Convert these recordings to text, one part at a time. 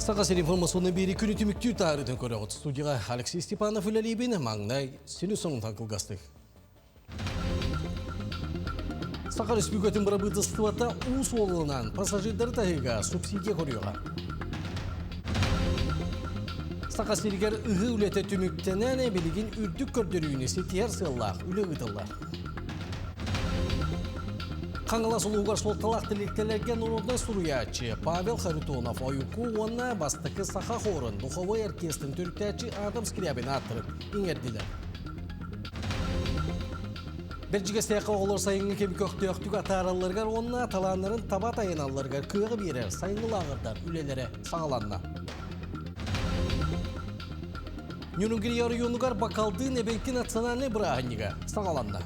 Сақасыр информационный бері күні түміктүү тарыдың көріғыт. Студияға Алексей Степанов үлелейбін маңнай сені соң таңқылғастық. Сақар үспігетін бірабыты стывата ұс олынан пассажирдар тағыға субсидия көріға. Сақасыргер ұғы үлеті түміктенен әбелеген үрдік көрдірүйіні сетияр сыллақ үлі ғытылар. Қаңылас ұлуғар сол талақ тілектелерген орындай сұруячы Павел Харитонов ойуку онна бастықы сақа қорын дұқовой оркестрін түріктәчі Адам Скрябин аттырып еңерділер. Біржіге саяққа олар сайынғы кем көқті өқтігі атараларғар онна таланларын таба тайыналарғар күйігі берер сайынғы лағырдар үлелері сағаланна. Нүрінгір ярыйонығар бақалды небенкі национальный брағыніға сағаланна.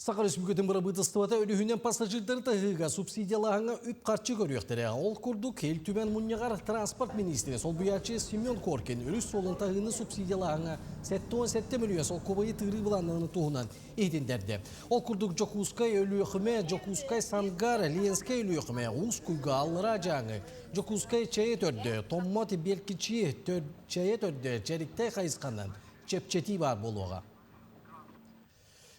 Сақар үспігетін бірабыты стывата өлігінен пассажирдары тағыға субсидиялағыңа үп қарчы көріқтірі. Ол күрдік ел түмен мұнияғар транспорт министрі сол бұячы Семен Коркин өріс солын тағыны субсидиялағыңа 7-10 миллион сол көбайы тығыры бұланығыны туғынан ейтіндерді. Ол күрдік Жокускай өліғіме, Жокускай Сангар, Ленскай өліғіме, Ұскуйға алыра жаңы, Жокускай чайы төрді, Томмати Беркичи чайы төрді, Черіктай қайысқаннан, Чепчети бар болуға.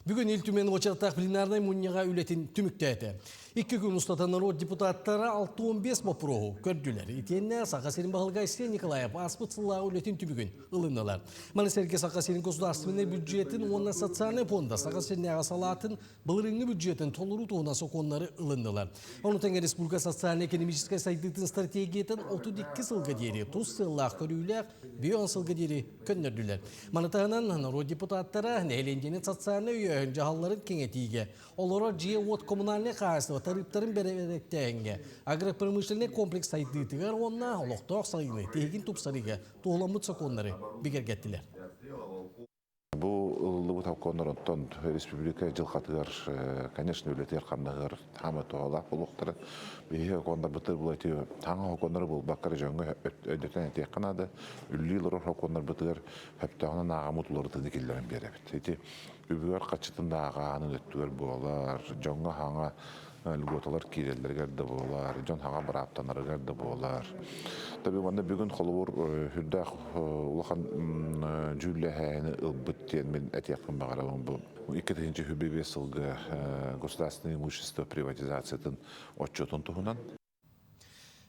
Бүгін ел түмен очақтақ пленарный мұнияға үлетін түміктәді. 2 күн ұстатан род депутаттары 6-15 бопырығы көрділер. Етенне Сақасерін бағылғайсы Николаев аспытсылағы үлетін түмігін ұлынылар. Манысерге Сақасерін государственный бюджетін онна социальный фонда Сақасеріне ағасалатын бұлырыңы бюджетін толыру туғына соқонлары ұлынылар. Онытанға республика социально-экономическай сайдытын стратегиятын 32 сылға дері, тұз сыллақ көрілер, 5 сылға дері көннерділер. Манытағынан род депутаттары нәйлендені социальный үйен жағаларын кеңетейге. Олары жие от коммунальный қағасыва тарыптарын бәрі агропромышленный комплекс сайдытығар онна олықтық сайыны тегін тұпсарыға туғыламыт соқонлары бігергеттілер. Бұл ұлыбы тауқонлар онтон республика жылқатығар, конечно, өлетер қамдағар тамы тоғалақ болуқтары. Бейі оқондар бұтыр бұл әйтеу таңа оқонлары бұл баққары жоңғы өдетен әтек қанады. Үлі лұрыр оқонлар бұтығар әптағынан ағамут ұлары тыны келдерін беребет. Үбігер қачытында ағанын өттігер болар, жоңға хаңа лготалар кейделдергер де болар, жон хаңа бір аптанарығер де болар. Таби онда бүгін қолуыр хүрдәқ ұлақан жүлі әйіні ұлбыттен мен әтеқпін бағарауын бұл. 2-ші хүбебе сылғы государственный имущество приватизациятын отчетын тұғынан.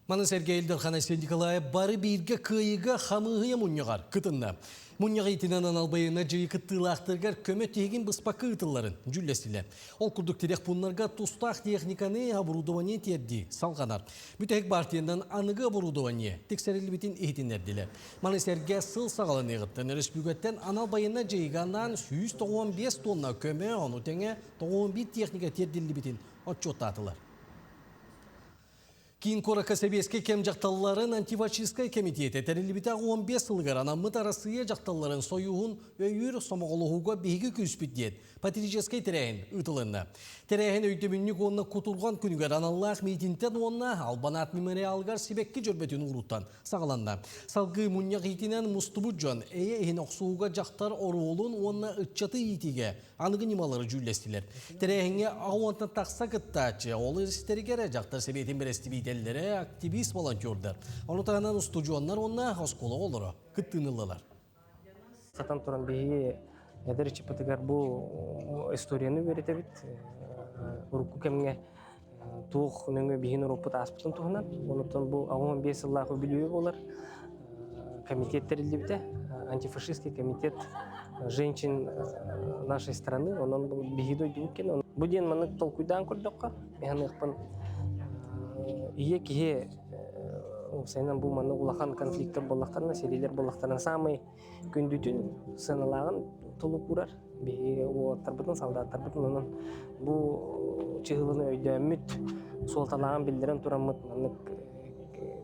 Маны Сергей Илдархан Николаев бары бирге кыйыга хамыгыя мұньяғар кытында. Мұньяға етінен аналбайына жайы кыттылақтыргар көмет егін бұспақы ұтыларын жүлесілі. Ол күрдік терек бұнларға тұстақ техниканы оборудование терді салғанар. Бүтәк партияндан анығы оборудование тексерілі бітін ехетінерділі. Маны Сергей сыл сағалын еғіттен республикаттен аналбайына жайығаннан 195 тонна көме, оны тәңе 91 техника терділі бітін отчеттатылар. Кейін Корака Себеске кем жақталыларын антифашистскай комитеті тәрелібітағы 15 сылғар анамыт арасыя жақталыларын союғын өйір сомағылығуға бейгі күспітдет патрическай тәрәйін ұтылынна. Тәрәйін өйтіміннік онына құтылған күнігер аналлақ мейтінтен онына албанат мемориалғар себекке жөрбетін ұруттан сағаланна. Салғы мұнияқ етінен мұстыбы жон әйін оқсуға жақтар оруылын онына ұтчаты етіге анығы немалары жүлестілер. Тәрәйінге ауантан тақса қыттачы, олы істерігері жақтар себетін біресті бейделері активист волонтердар. Оны тағынан студионлар онына осколы олыры күттінілілер. Сатан тұран бейі әдірчі пытығар бұл историяны береті бит. Ұрыққы кәміңе туық нөңі бейін ұрықпыт аспытын тұғынан. Онытын бұл 15 жыллағы білуі болар. Комитеттерілдебді. Антифашистский комитет женщин нашей страны. Онын бұл бейі дойды өткен. Бұл ден мұны толкуйдан көрдіққа. Ие кие сайынан бұл маны улахан конфликттер болаққанына, серилер болақтарынан самый күндүтін сыналағын толы құрар. Бейі оғаттар салдаттар бұтын, оның бұл чығылыны өйді үміт солталаған білдерін тұрамыт,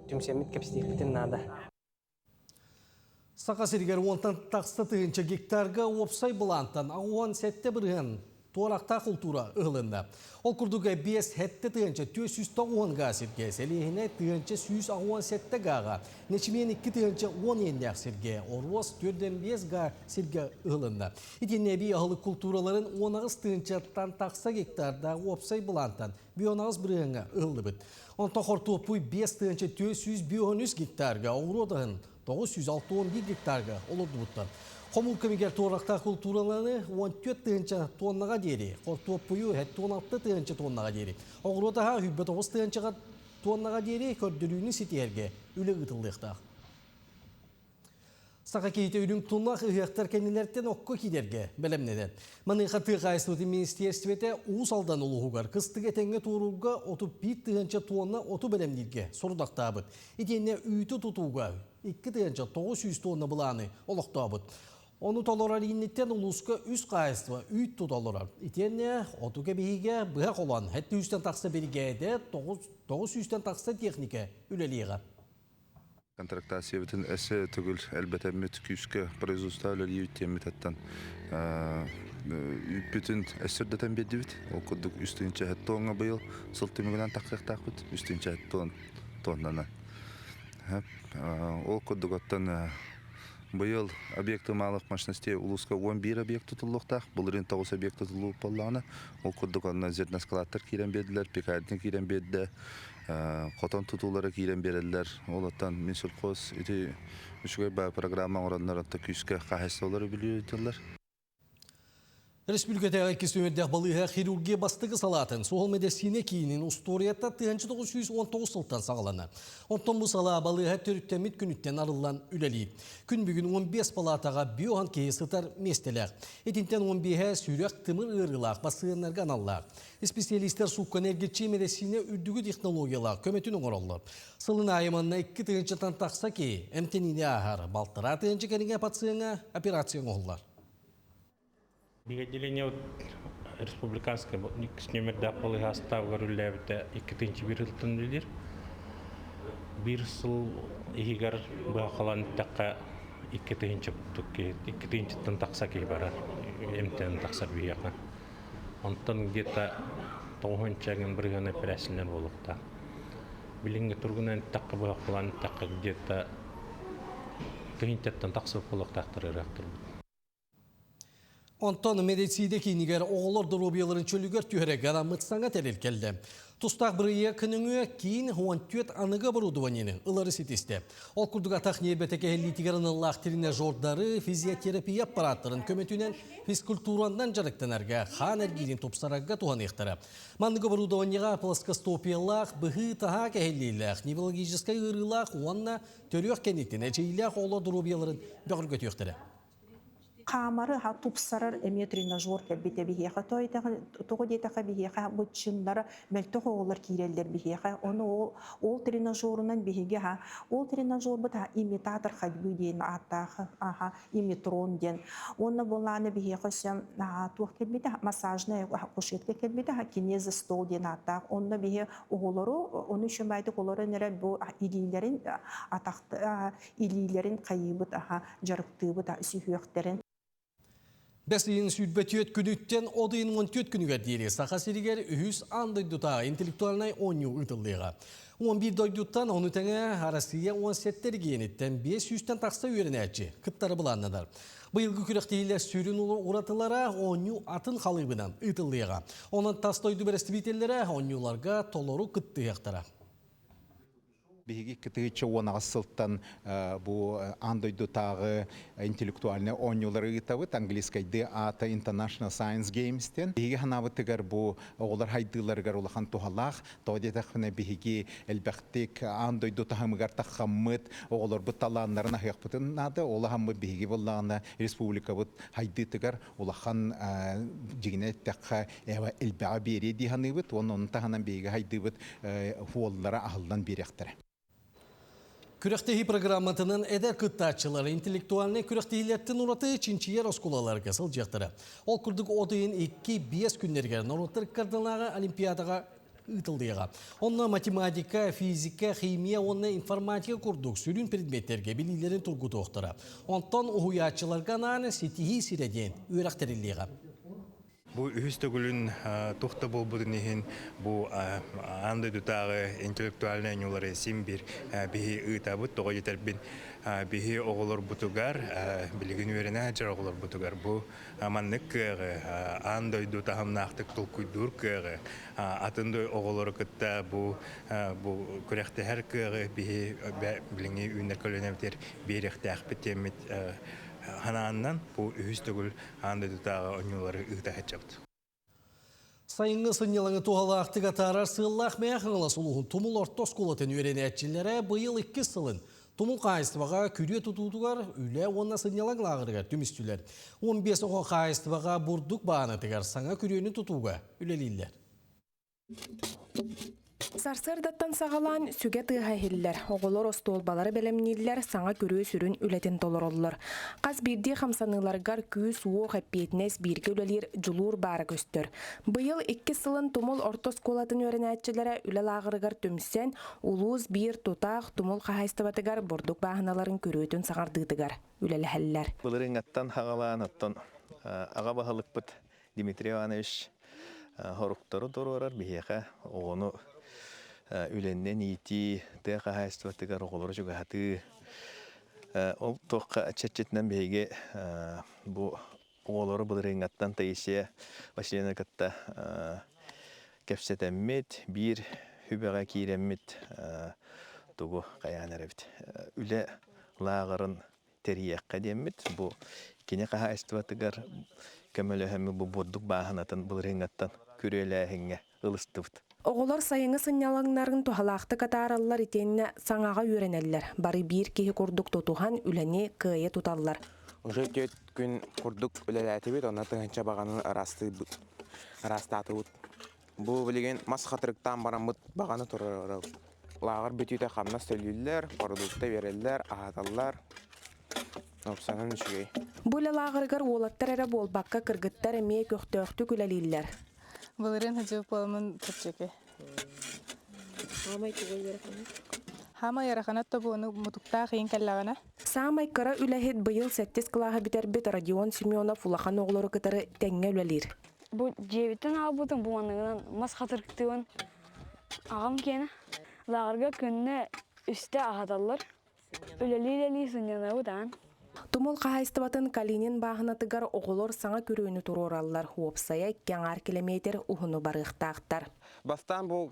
түмсеміт кәпістек бітін нада. Сақасыргер онтан тақсы тұғынша гектарға опсай бұлантан, ауған сәтті бірген туарақта культура ылында. Ол күрдігі 5 хетті тыгынча 490 ға сирге, селихіне тыгынча 117 гаға, нечімен 2 тыгынча 10 еннәк сирге, орвоз 4-5 ға сирге ылында. Итеннеби ағылы культураларын 10 тыгынчаттан тақса гектарда опсай бұлантан, 10 біріңі ылды бұд. Онта қортуапуй 5 тыгынча 413 гектарға, оғыродығын 961 гектарға олырды бұттан. Қомыл көмегер туарақта культураланы 14 тыгынча тоннаға дері, қортуапуйы 16 тыгынча тоннаға дері. Оғыродыға 9 тыгынчаға тоннаға дері көрділуіні сетерге үлі ғытылдықтақ. Сақа кейті үлің тұнлақ ұяқтар кәнелерден оққы кейдерге бәлемнеден. Маны қаты қайсынуты министерстветі уыз алдан ұлығығар қыстығы тәңге тұруға 31 тыгынча тонна оту бәлемдерге сұрдақта абыд. Етенне үйті тұтуға 2 тыгынча 900 тонна бұланы олықта абыд. Оны толорар иннеттен ұлысқа үз қайсыва үйт тұталырар. Етенне оту кәбейге бұға қолан. Әтті үстен тақса берге әді 900-тен тақса техника үлелеға. Контрактация бітін әсі түгіл әлбәт әмет күйіске производство өлі үттемет әттен бүтін әсірдетен беді біт. Ол күдік үстінче әтті оңа бұйыл сылтымығынан таққықтақ біт. Үстінче әтті тоннана. Ол күдік оттан бұйыл объекті малық машинасте ұлысқа 11 объект тұтылықтақ. Бұл рен 9 объект тұтылуы болағына. Ол күдік онына зернаскалаттар кейрен беділер, пекардың кейрен беді. Қотан тұтулары кейрен берелер. Ол оттан мен сұрқос үшіге бай программа оранлар атта күйіске қағайсы олары білі өтелер. Республикатағы кесімердегі балыға хирургия бастығы салатын соғыл медицина кейінен ұсториятта 1919 сылттан сағыланы. Онтан бұл сала балыға төріттемет күніттен арылан үләлі. Күн бүгін 15 палатаға биоған кейі сытар местелер. Етінтен 15-ға сүйрек тымыр ұрғылақ басығынарға аналлар. Специалистер суққа нергетчі медицина үрдігі технологиялар көметінің оралылар. Сылын айыманына 2 тыгынчатан тақса кей, әмтеніне ағар, балтыра тыгынчы кәнеге пациентға операция оғылар. Отделение республиканское номерда полыга ставга рулевите 2-1 жылтын билер. Bir сыл игер бақалан таққа 2-тен тақса кей бара, эмтен тақсар бияқа. Онтан где-то 9-чагын бірген операциялар болықта. Билинге тургунан таққа бақалан таққа где-то 2-тен тақса болықтақтыр ирақтыр. Онтан медицide кейінігер оғылар дұрубияларын чөлігер түйерек адамытсаңа тәрел келді. Тұстақ бірге күніңі кейін 14 анығы бұрудуанені ұлары сетесті. Ол күрдік атақ небетеке әлітігерін лақтыріне жордары физиотерапия аппараттарын көметінен физкультурандан жарықтанарға қан әргейден топсарағға туған ектірі. Маңығы бұрудуанеға плоскостопиялақ, бұғы таға кәхелейлік, неврологическай ғырылақ, оңна төрек кәнеттен әжейлік оғылар дұрубияларын бәғірге түйектірі. Камары ха тупсарар тренажер кәлбете бихеха тоғы детаха бихеха бұтшынлары мәлті қоғылар кейрелдер бихеха. Оны ол тренажерынан бихеге ха. Ол тренажер бұта имитатор қадбүй дейін аттағы имитрон ден. Оны боланы бихеха сен туық кәлбете массажны құшетке кәлбете кинезі стол дейін аттағы. Оны бихе оғылары, оны шымайды қолары нәрі бұл илейлерін атақты илейлерін қайыбыт жарықты бұта сүйіқтерін. Бәсейін сүйтбәтүйет күніттен одайын 14 күніге дейірі сақа серігер үхіз андайдутаға интеллектуалнай 10 ұйтылдыға. 11 дойдуттан оны тәңі Россия 17 генеттен 500-тен тақса үйерін әтші, күттары бұланнадар. Бұйылғы күректейлер сүрін ұратылара 10 атын қалыбынан ұйтылдыға. Оның тастойды бәрістібетелері 10-ларға толору күтті яқтара. Биги кытыча онага сылттан бу андойдутагы интеллектуальный онюлары итабыт английский DATA International Science Games-тен. Биги ханабытыгар бу олар хайдыларгар улахан тухалах, тодетахне биги элбектик андойдутагымыгар тахаммыт олар буталаннарына хыяқпытын нады, олахаммы биги боллағына республика бут хайдытыгар улахан жигнеттаққа эва элбеға бері диханыбыт, оның таханан биги хайдыбыт хуоллара ахылдан беректері. Күректеhi программатының әдәр күттатчылары интеллектуальный күректехилердің ұраты чинчиер осколаларға сылжақтыры. Ол күрдік одайын 2-5 күндерге нұраттыр кардынаға олимпиадаға ұтылдыға. Онна математика, физика, химия, онна информатика күрдік сүрін предметтерге білілерін тұрғыты оқтыра. Онтан ұхуятчыларға наны сетихи сиреден үйрақтарылыға. Bu üstügülün tuhta bol budun ihin bu anda dutağı entelektüel nüları isim bir bihi ıtabut toğa yeter bin bihi oğulur butugar bilgin verene hacer oğulur butugar bu manlık anda dutağım naktık tulkuydur kığı atındı oğulur kıtta bu kürekte her kığı bihi bilini ünler kölönemter bir ektak bitemit Hanandan bu üstügül anda dutağı onyuları ıhtahat çaktı. Sayıngı sınyalanı tuğalaqtıga tarar sığıllaq meyaqыңla suluğun Tumul orta skolaten öğrenetçilere bıyıl 2 sılın. Tumul qayıstıvağa küre tutudugar, üle onna sınyalan lağırgar tümüstüler. 15 oğa qayıstıvağa burduk bağınatıgar sana küreni tutuga üleliller. Sarsardаттан сағалан сүге тыға хиллер, оғылар остолбалары бәлемнелер саңа көрі сүрін үлетін толыроллар. Қаз бірде қамсаныларғар күйі суы қаппетінес бірге үлелер жылуыр бары көстір. Бұйыл 2 сылын Тумул орта сколатын өрінәтчілері үлел ағырығар төмсен, улуыз бір тұтақ Тумул қағайстыбатыгар бордық бағыналарын көретін сағардығыдығар үлелі хәлілер. Бұлырың аттан хағалан аттан аға бағалық бұд Дмитрий Иванович хоруқтары дұрырар бейеға оғыны үленнен ити тыға хайстываттыгар оғылары жүгі хаты. Ол тоққа чәтчетінен бейге бұл оғылары бұлырың аттан тайысия Василина катта кәпсетәммет, бір хүбәға кейреммет тұғы қаян әрәбіт. Үлі лағырын терияққа деммет. Бұл кене хайстываттыгар көмілі әмі бұл бордық бағынатын бұлырың аттан күреләхіңе ылыстывыт. Оғылар сайыңы сынялаңнарын тухалақты катаралар итеніне саңаға үйренелер. Бары бір кейі күрдік тұтуған үләне күйе тұталар. Уже 4 күн күрдік үләләті бет, оны тұғынша бағанын арастаты бұд. Бұл білеген мас қатырықтан баран бұд бағаны тұрыр. Лағыр бүтейті қамна сөйлілер, продукты верелер, ағаталар. Опсанын үшігей. Бұл лағырғар олаттар әрі болбаққа кіргіттар әме көқтөқті күләлілер. Бұлырын ғажып болымын тұрчеке. Хама ярақанат та бұны мұтықта қиын кәллағана. Самай кара үләхет бұйыл 8 қылағы бітер Родион Семенов улахан оғылары кітары тәңе үләлер. Бұл жебеттен ағы бұдың бұғанығынан мас қатыр күттіуін ағам кені. Лағырға күніне үсті ағадалар. Үләлі сынjana бұдан. Тумул қағайстыбатын Калинин бағынатыгар оғылар саңа көріні тұроралар. Уопсая кәңар километр ұхыны барықтақтар. Бастан бұл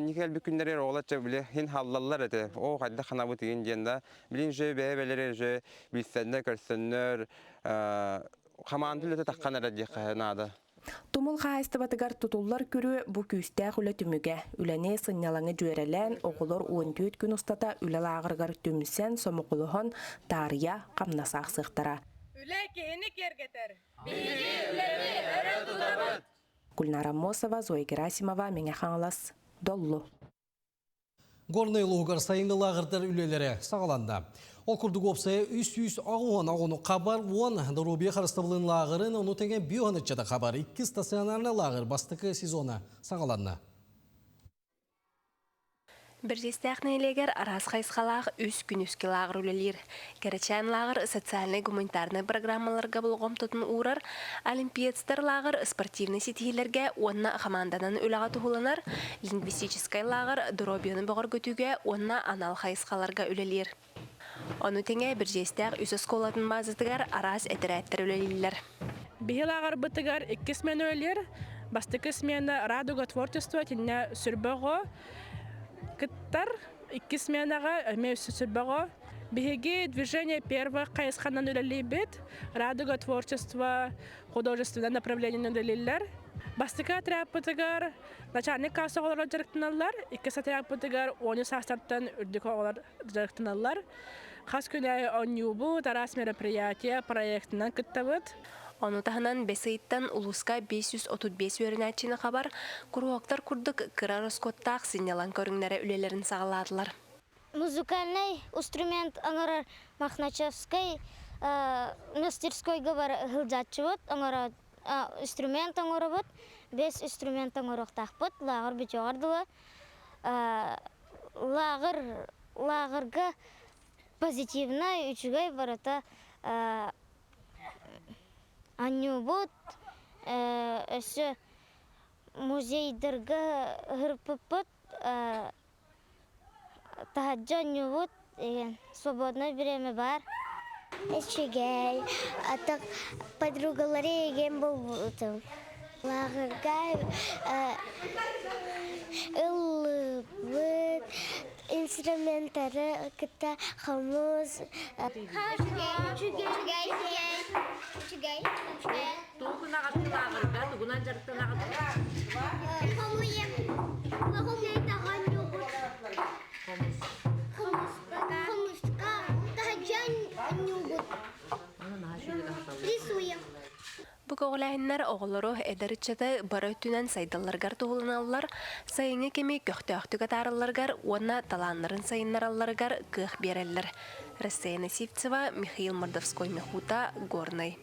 никел бүкіндері оғылатша біле хин халлалар әті. О, қайда қана бұт еген жenda. Білін жö бәйбәлері жö білсәнлер, көрсөнлер, қаманды өті таққан әрәді қағынады. Тумул қағайстыбатыгар тұтулар көрі бұ күйістәқ үлі түміге. Үләне сынялаңы жөрелән, оғылар 14 күн ұстата үләл ағырғар түмсен сомықылыған тария қамнасақ сықтара. Үлә кейіні кергетер. Биги үләне әрі тұтабын. Гүлнара Мосова, Зоя Герасимова, Меңе Қаңылас, Доллу. Горный луғар сайыңғы лағырдар үлелері сағаланда. Ол күрдік опсая 300 ағуаны қабар 10 дұрубия қарыстабылын лағырын, оны тәнген биоғанытчада қабар 2 стационарны лағыр бастықы сезона сағаланна. Біржестәқні елегер арас қайсқалақ 3 күн үскі лағыр үлелер. Кәрічән лағыр социальный гуманитарный программаларға бұлғым тұтын ұрар, олимпиадстар лағыр спортивный сетейлерге онна командадан үліға тұғылынар, лингвистическай лағыр дұробияны бұғыр көтуге онна анал қайсқаларға үлелер. Оны теңе біржестәқ үсі сколатын базытығар арас әтірәттір үлелер. Бейі лағыр бұтығар 2 смен үлелер, бастықы смені радуга творчество тіне сүрбіғо, Кыттар 2 сменаға әме сүрбіғо. Бейге движение первое қайысқаннан үлелейбет, радуга творчество, художественное направление үлелер. Бастыка тряппытығар, начальник касы оғылар жарықтыналар, 2 тряппытығар 10 састарттан үрдік оғылар жарықтыналар. Қас күнәй онюбу, тарас мероприятия проектынан кыттабыт. Оны тағынан бәсейттен ұлысқа 535 өрінәтчіні қабар, күруақтар күрдік кыра роскоттақ синялан көріңнері үлелерін сағаладылар. Музыкальный инструмент аңырар Махначевской мастерской бар ғылжатчы бұд, аңырар инструмент аңыры бұд, 5 инструмент аңырықтақ бұд, лағыр бүт жоғардылы. Лағырға позитивна үчігай барата Аню бұд, өсі музейдерге хырпыпыт тахаджан юбут свободное время бар. Эчегей, атак подругалары еген болбутум. Лагырга ыллыбыт, инструментары кыта хамуз. Чугай. Тугуна гатты лагырга, тугунан жарыкты лагырга. Хамуем. Лагырга таган юбут. Хамуска тахаджан юбут. Рисуем. Бұқоғылайыннар оғылыру әдірітчеті бары түнен сайдаларғар туғылыналар, сайыңы кеме көқты-өқтігі тарыларғар, онна таланларын сайыннараларғар қық берелер. Рассаяна Сивцева, Михаил Мордовской, Мехута, Горный.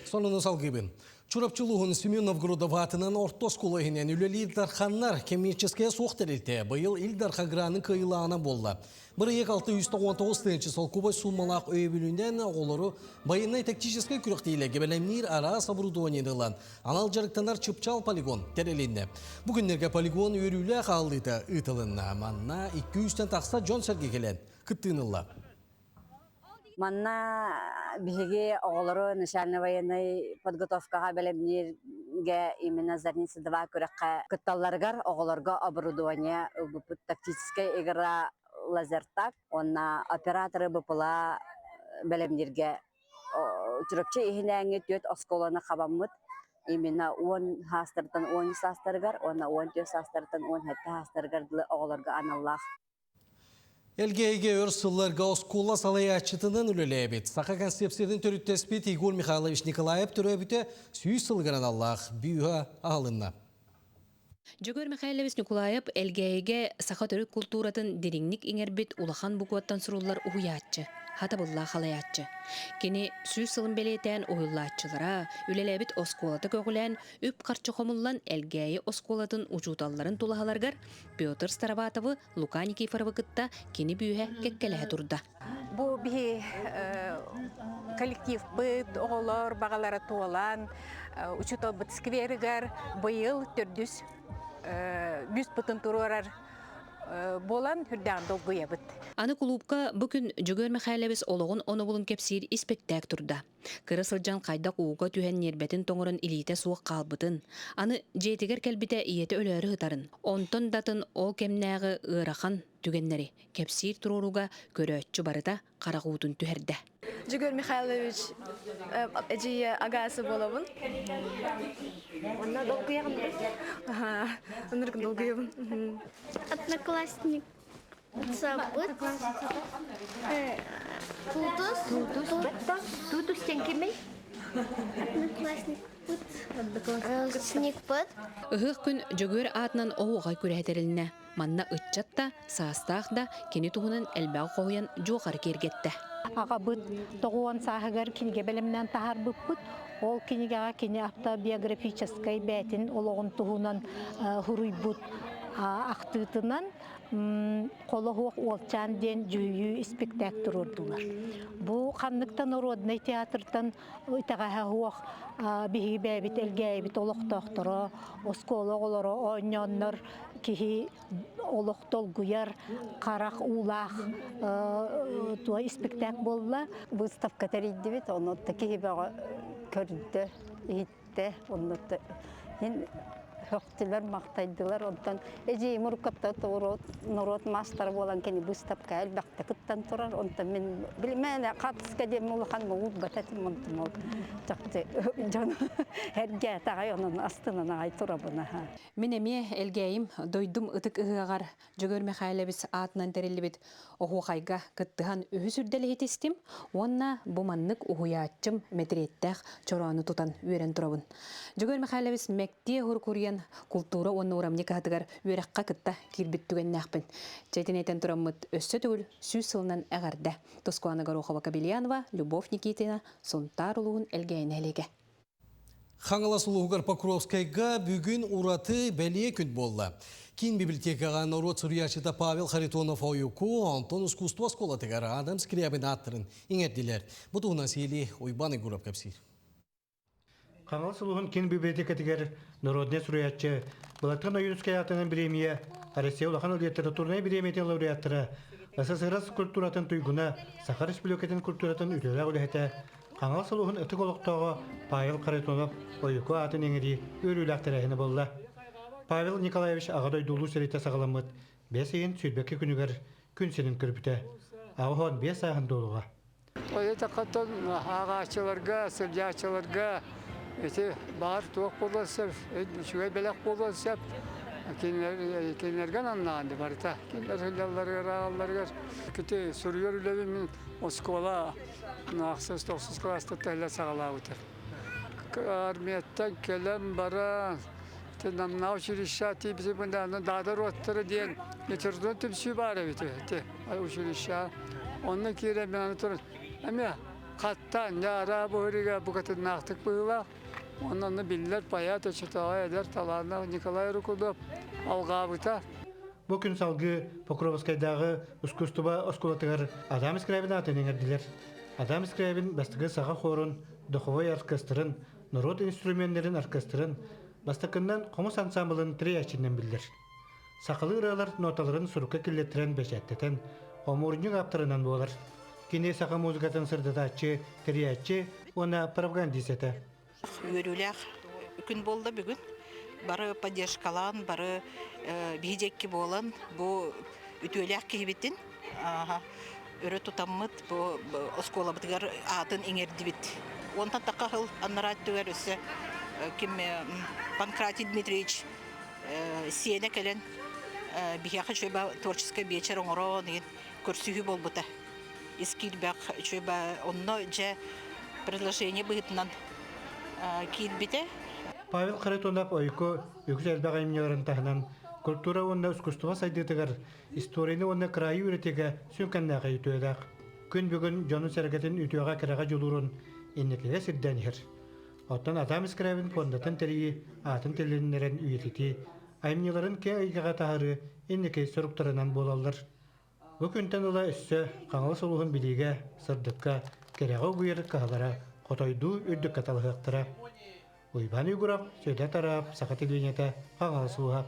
Сонunu salgıbın. Çorapçılığın Семеновгорода ватынан орто сколайынан үлелі Илдарханнар кемерческая соқтырылты. Бұйыл Илдархагранын кыйлағына болды. 1-2-6-119 сол Кубай сумалақ өйбілінден оғылыру байынай тактическай күріқтейлі гебелемнер ара сабырудуанеділан. Анал жарықтанар чыпчал полигон терелінді. Бүгіннерге полигон өрілі қалдыйты ұйтылынна. Манна 200-тен тақса Джон Серге келен. Күттіңілі. Манна биһиги оголору начальный военный подготовкага белемнерге именно задница два күрәккә кытталларгар оголорга оборудование тактическая игра лазертак онна операторы БПЛА белемнерге чүрөпче ихинәңе төт осколаны хабаммыт именно 10 хастырдан 10 састыргар онна 10 састырдан 10 хәтта хастыргар оголорга аналлах. Элгейге өрсылларга оскола салаячытынын үлелебет. Сақа концепциядан төріттеспет Игорь Михайлович Николаев түрөбіте сүйіс сылғыран Аллах бүйіға алынна. Жөгөр Михайлович Николаев элгейге сақа төрік культуратын дереңнік еңербет улахан бұқуаттан сұрулар ұхуятчы, хата бұлла қалаятчы. Кені сүйіс сылын белетен ойыллатчылара, үлелебет осколаты көгілен, үп қарчы қомыллан элгейі осколатын ұжуталарын тулағаларғар, Петр Староватовы, Лука Никифоровы кытта кені бүйе кеккелі тұрда. Бұл бі коллектив бұд, оғылар, бағалары туалан, учутал бұд скверігар, бұйыл түрдіс, бүс бұтын тұрарар болан хүрдән долгуя бұд. Аны клубка бүгін Жөгөр Михайлович олығын оны бұлын кепсир испектәк тұрда. Кыры сылжан қайдақ уға түйен нербетін тоңырын илите суық қалбытын. Аны жетігер кәлбіте иеті өлері ғытарын. Онтон датын ол кемнәғы ұрахан түгеннері. Кепсир тұруруға көрөтчі барыда қарағудын түхерді. Жөгөр Михайлович әжейі ағасы болабын. Онна долгуяғын ба? Оныркын долгуяғын. Одноклассник. Забыт. Тутус тенкемей. Одноклассник. Сник пыт. Ұғық күн Жөгөр атынан оғуға күрәтеріліне. Манна ұтчатта, састақда, кені туғынан әлбәғ қойын жоғар кергетті. Аға бұд тоғуан сағығар кенеге бәлімнен тағар бұд бұд. Ол кенеге кене автобиографическай бәтін олығын туғынан ғыруй бұд ақтытынан қолы хоқ олчан ден жүйі спектактор ордылар. Бұл қанлықтан народный театртан ұйтаға хоқ бігі бәбіт, әлгәйбіт олықтақтыры, осколы олары ойнанлар, кихи олықтол гуяр, қарақ улақ туа спектак болла. Выставка тәрейді бет, оны кихи бәға көрді, етті, оны Хөктілер мақтайдылар, онтан әжей мұркапта народ мастар болан кені выставка әлбәқті күттен тұрар, онтан мен білмәне қатысқа дем ұлыған мұғып бәтәтім онтан ол жақты жан әрге тағай оның астынан ағай тұра бұна. Мен әме әлгейім дойдым ұтық ұғығар Жөгөр Михайлович атынан тәрелі бет оғуқайға күттіған үхі сүрдәлі етестім, онна бұманнық ұғуятчым мәдіреттәқ чораны тұтан өрен тұрабын. Жөгөр Михайлович мәкте ғыр культура онны урамне катыгар үрәккә кытта кирбит түгәннәхпен. Чәйтенәйтен тураммыт өссө түгел сүз сылынан әгәрдә. Тоскуана Горохова Кабельянова, Любовь Никитина, Сонтар улуын әлгәйнәлеге. Хаңалас улуғар Покровскайга бүгін ураты бәлие күн болды. Кин библиотекаға народ сұрияшыда Павел Харитонов ойуку, Антон искусство сколатыгар адам скрябин аттырын еңерділер. Бұтуына сейлі ойбаны көріп кәпсір. Қаңал сұлуғын кен библиотекатигер народне суруячы, Былаттан ЮНЕСКО атынан премия, Россия улахан литературная премия лауреаттары, СССР культуратын туйгуна, Сахар Республикатын культуратын үлелі үләті, Қаңал сұлуғын үтік олықтауға Павел Қарайтонов ойыку атын еңірі өріләқтірәйіні болды. Павел Николаевич ағадай дулу сәрейті сағаламыд, 5 ең сүйдбәкі күнігер күн сенің күріпті. Ағыған 5 ағын долуға. Ойыта қаттан ағашыларға, сыржашыларға, бар туақ боласып, шуай бәләк боласып, кенерген аннағанды барыта. Кенер хыляларға, күті сүргер үләбімен Москвала, ақсыз 9 класты тәйлі сағала өтір. Армияттан келем бара, намна училища типсі бұнда, дадар оттыры дейін, етерден түпсі бары өте, училища. Оны кейлем мен тұрын. Әме, қаттан, яра бұғырыға бұғатын нақтық бұғыла, оны білдер паят өчетаға әдер таларына Николай Рукудов алға бұта. Бұл күн салғы Покровскайдағы ұскүстіба оскулатығар Адам Искрябин атын еңерділер. Адам Искрябин бастығы саға қорын, дұқывай оркестрын, народ инструменттерін оркестрын, бастықыннан қомыс ансамблын триячинен білдер. Сақылы ұралар ноталарын сұрыққа келеттерін бәжәттетен, омурнюк аптырынан болар. Кене сақа музыкатын сырдатачы, триячы, оны пропагандисеті. Өріләқ күн болды бүгін. Бары поддержкалан, бары бейдекке болан, бұл үтөләқ кейбеттін. Өрі тұтаммыд, бұл оскола бұтығар атын еңерді бет. Онтан таққа қыл аннарат түгер өсі. Панкратий Дмитриевич сиене кәлен бияқы чөйба творческая вечер оңырон көрсүйі бол бұта. Искил бәқ чөйба онно жа предложение бұғытынан кейд біте. Павел Қарайтонап ойко үкіз әлбәқ әймнерін тағынан культура онна үскүстіға сайдытығар, историяны онна крайы үретеге сүнкәннәға үтөйдәқ. Күн бүгін жонын сәргетін үтөйға кіраға жолурын еннетлері сірден ер. Оттан Адам Искрябин фондатын тәрейі атын тілінерін үйететі, әймнеларын ке айгаға тағыры еннеке сұрықтарынан болалар. Бұл күнтен ұла үссі қаңыл сұлығын білеге, сырдыққа, кереға бұйыр қағалара, қотойду үрдік қаталығықтыра. Уйбан үйгұрап, сөйді тарап, сақат елвенеті қаңыл сұлыға.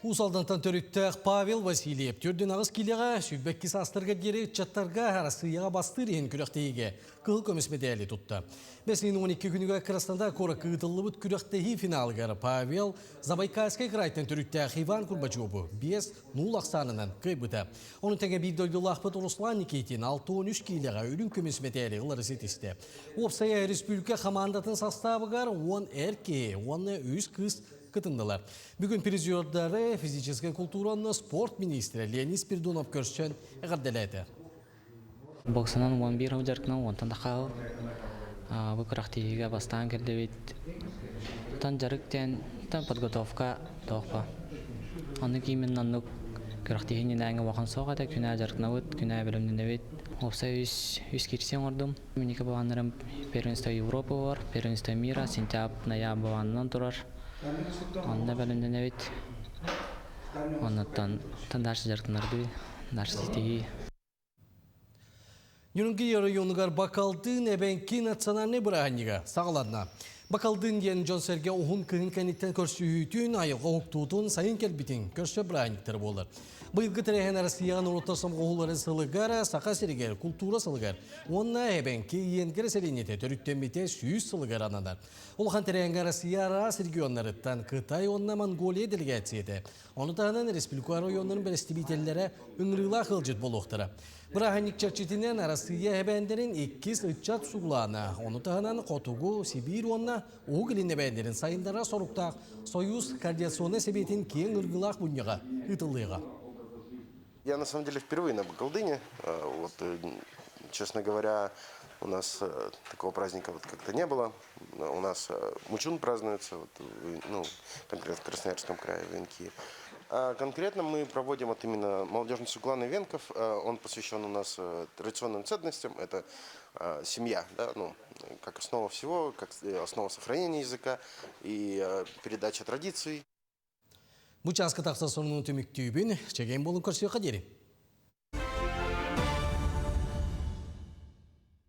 Усалдантан төріттәқ Павел Васильев түрден ағыз келеға сүйтбәккі састырға дері чаттарға арасыяға бастыр ең күріқтейге қыл көмісмедәлі тұтты. Бәсінің 12 күнігі Қырастанда қора қытылы бұд күріқтейі финалғар Павел Забайкальскай крайтын түріттәқ Иван Курбачобы 5-0 ақсанынан көйбіті. Оның тәңе бір дойды лақпыт Руслан Никитин 6-13 келеға үлін көмісмедәлі ғылары сетісті. Опсая республика командатын составығар 10 әрке, 10 үз қыз кытындылар. Бүгін президиордары физическая культураны спорт министрі Леонид Спиридонов көрсен әғарделәді. Боксынан 11 жарқынан 10 тандақау бұл күрақтегіге бастан келді бейт. Тан жарықтен тан подготовка тоқпа. Оны кеймен наннық күрақтегінен әңі вақан соғады, күнә жарқына өт, күнә бөлімден бейт. Опса үз керсен ордым. Менеке бағанырым первенство Европа бар, первенство мира, сентябрь, ноябрь бағанынан тұрар. Онда бәлімден әбет. Оннаттан даршы жарқынарды, даршы сетеги. Юнги районугар Бакалдын әбәнки национальный бұрағаныға сағаладна. Бакалдын ен жонсерге оғын күйін кәнеттен көрсүйітін айылға оқтуытын сайын кәлбітін көрсі бұрағанықтары болыр. Бұйылғы тәрәйін арасияған ұрыттарсам оғылары сылығара, сақа серігер, культура сылығар. Онна әбәнки енгері сәленеті түріттенбете сүйіз сылығар анадар. Олған тәрәйін арасияра регионларыттан Қытай, онна Монголия делегацияты. Оны тағынан республика районының бәрістібетелері үңіріла қылжыт болуқтыры. Бұрағаник чарчетінен арасия әбәндерін 2 ұтчат суғланы. Оны тағынан Қотугу, Сибир, онна оғылын әбәндерін сайындара сорықтақ Союз координационный себетін кең ұрғылақ бұньяға ұтылыға. Я на самом деле впервые на Бакалдыне. Честно говоря, у нас такого праздника как-то не было. У нас Мучун празднуется, конкретно в Красноярском крае, венки. А конкретно мы проводим именно молодежный сугланный венков. Он посвящен у нас традиционным ценностям. Это семья, да, как основа всего, как основа сохранения языка и передача традиций. Бучанска тақса сонының түміктүйбін, чеген болын көрсеуі қадері.